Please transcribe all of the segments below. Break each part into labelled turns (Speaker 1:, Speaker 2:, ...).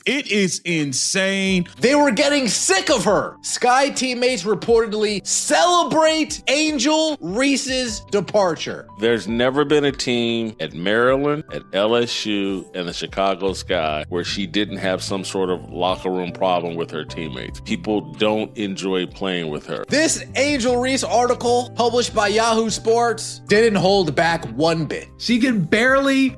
Speaker 1: It is insane.
Speaker 2: They were getting sick of her. Sky teammates reportedly celebrate Angel Reese's departure.
Speaker 3: There's never been a team at Maryland, at LSU, and the Chicago Sky where she didn't have some sort of locker room problem with her teammates. People don't enjoy playing with her.
Speaker 2: This Angel Reese article, published by Yahoo Sports, didn't hold back one bit.
Speaker 4: She can barely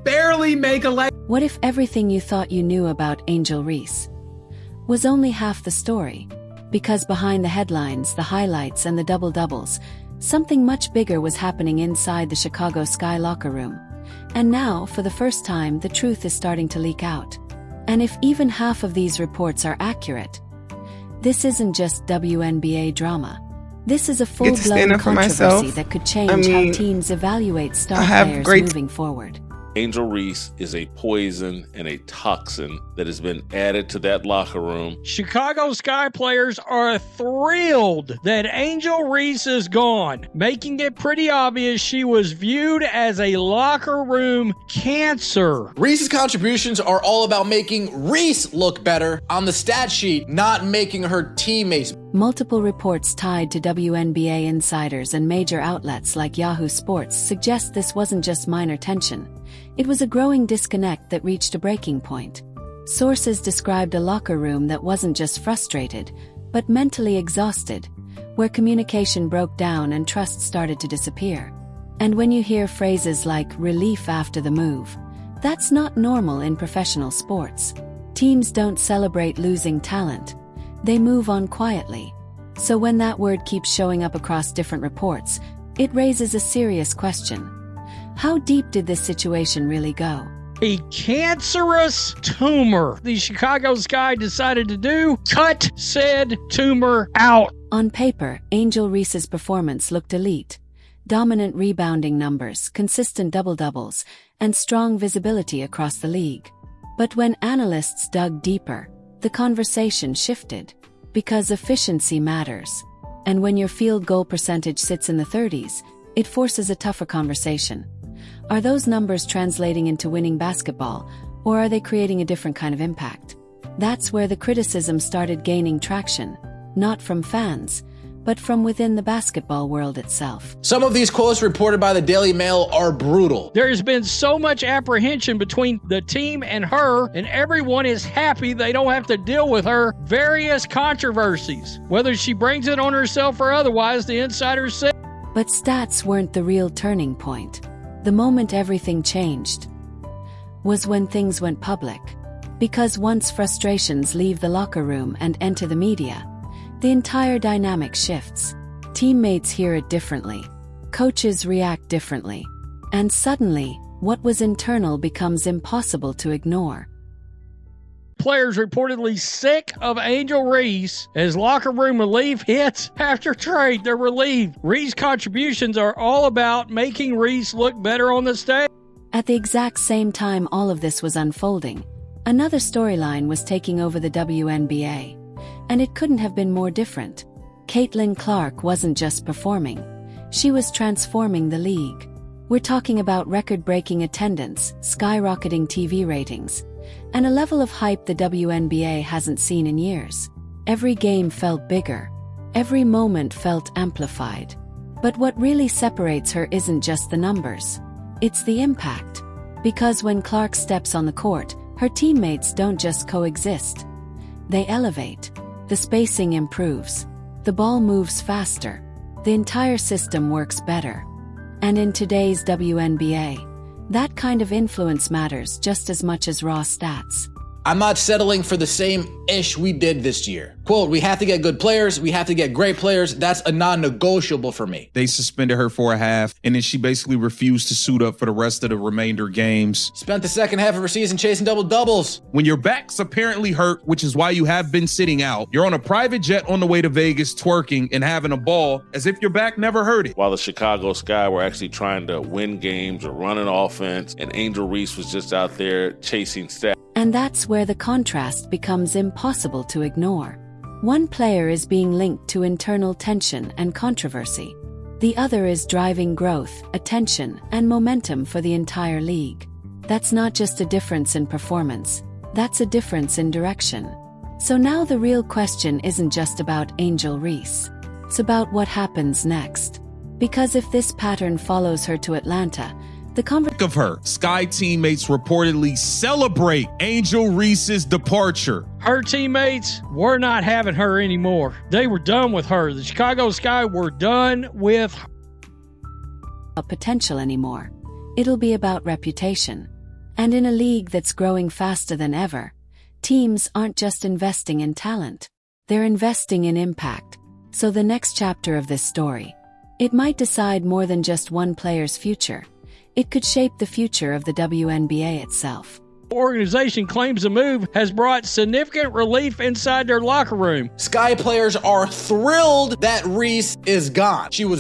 Speaker 4: make a leg.
Speaker 5: What if everything you thought you knew about Angel Reese was only half the story? Because behind the headlines, the highlights, and the double-doubles, something much bigger was happening inside the Chicago Sky locker room. And now, for the first time, the truth is starting to leak out. And if even half of these reports are accurate, this isn't just WNBA drama. This is a full-blown controversy that could change how teams evaluate star players moving forward.
Speaker 3: Angel Reese is a poison and a toxin that has been added to that locker room.
Speaker 6: Chicago Sky players are thrilled that Angel Reese is gone, making it pretty obvious she was viewed as a locker room cancer.
Speaker 2: Reese's contributions are all about making Reese look better on the stat sheet, not making her teammates.
Speaker 5: Multiple reports tied to WNBA insiders and major outlets like Yahoo Sports suggest this wasn't just minor tension. It was a growing disconnect that reached a breaking point. Sources described a locker room that wasn't just frustrated, but mentally exhausted, where communication broke down and trust started to disappear. And when you hear phrases like relief after the move, that's not normal in professional sports. Teams don't celebrate losing talent. They move on quietly. So when that word keeps showing up across different reports, it raises a serious question. How deep did this situation really go?
Speaker 6: A cancerous tumor. The Chicago Sky decided to do, cut said tumor out.
Speaker 5: On paper, Angel Reese's performance looked elite. Dominant rebounding numbers, consistent double-doubles, and strong visibility across the league. But when analysts dug deeper, the conversation shifted. Because efficiency matters. And when your field goal percentage sits in the 30s, it forces a tougher conversation. Are those numbers translating into winning basketball, or are they creating a different kind of impact? That's where the criticism started gaining traction, not from fans, but from within the basketball world itself.
Speaker 2: Some of these quotes reported by the Daily Mail are brutal.
Speaker 6: There's been so much apprehension between the team and her, and everyone is happy they don't have to deal with her various controversies. Whether she brings it on herself or otherwise, the insiders say.
Speaker 5: But stats weren't the real turning point. The moment everything changed was when things went public. Because once frustrations leave the locker room and enter the media, the entire dynamic shifts. Teammates hear it differently. Coaches react differently. And suddenly, what was internal becomes impossible to ignore.
Speaker 6: Players reportedly sick of Angel Reese as locker room relief hits after trade. They're relieved. Reese contributions are all about making Reese look better on the stage.
Speaker 5: At the exact same time all of this was unfolding, another storyline was taking over the WNBA. And it couldn't have been more different. Caitlin Clark wasn't just performing. She was transforming the league. We're talking about record-breaking attendance, skyrocketing TV ratings, and a level of hype the WNBA hasn't seen in years. Every game felt bigger. Every moment felt amplified. But what really separates her isn't just the numbers. It's the impact. Because when Clark steps on the court, her teammates don't just coexist. They elevate. The spacing improves. The ball moves faster. The entire system works better. And in today's WNBA, that kind of influence matters just as much as raw stats.
Speaker 2: I'm not settling for the same ish we did this year. Quote, we have to get good players. We have to get great players. That's a non-negotiable for me.
Speaker 1: They suspended her for a half, and then she basically refused to suit up for the rest of the remainder games.
Speaker 2: Spent the second half of her season chasing double-doubles.
Speaker 1: When your back's apparently hurt, which is why you have been sitting out, you're on a private jet on the way to Vegas twerking and having a ball as if your back never hurt it.
Speaker 3: While the Chicago Sky were actually trying to win games or run an offense, and Angel Reese was just out there chasing stats.
Speaker 5: And that's where the contrast becomes impossible to ignore. One player is being linked to internal tension and controversy. The other is driving growth, attention, and momentum for the entire league. That's not just a difference in performance. That's a difference in direction. So now the real question isn't just about Angel Reese. It's about what happens next. Because if this pattern follows her to Atlanta, the conversation
Speaker 1: of her. Sky teammates reportedly celebrate Angel Reese's departure.
Speaker 6: Her teammates were not having her anymore. They were done with her. The Chicago Sky were done with her.
Speaker 5: Potential anymore. It'll be about reputation. And in a league that's growing faster than ever, teams aren't just investing in talent. They're investing in impact. So the next chapter of this story, it might decide more than just one player's future. It could shape the future of the WNBA itself.
Speaker 6: The organization claims the move has brought significant relief inside their locker room.
Speaker 2: Sky players are thrilled that Reese is gone. She was